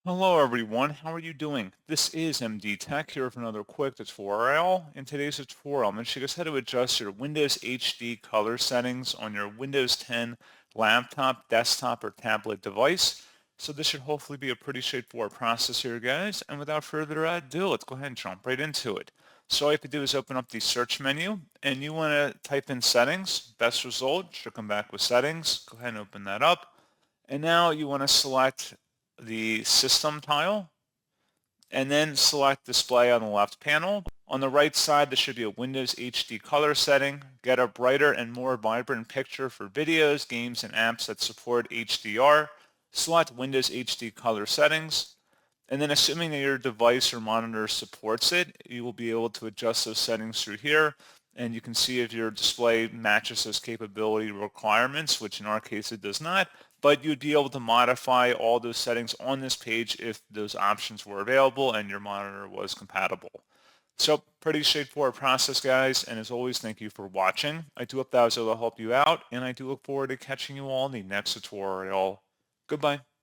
Hello everyone, how are you doing? This is MD Tech here with another quick tutorial. In today's tutorial, I'm going to show you guys how to adjust your Windows HD color settings on your Windows 10 laptop, desktop, or tablet device. So this should hopefully be a pretty straightforward process here, guys. And without further ado, let's go ahead and jump right into it. So all you have to do is open up the search menu, and you want to type in settings. Best result should come back with settings. Go ahead and open that up. And now you want to select the system tile and then select display on the left panel. On the right side, there should be a Windows HD color setting. Get a brighter and more vibrant picture for videos, games, and apps that support HDR. Select Windows HD color settings. And then assuming that your device or monitor supports it, you will be able to adjust those settings through here. And you can see if your display matches those capability requirements, which in our case it does not. But you'd be able to modify all those settings on this page if those options were available and your monitor was compatible. So pretty straightforward process, guys. And as always, thank you for watching. I do hope that was able to help you out. And I do look forward to catching you all in the next tutorial. Goodbye.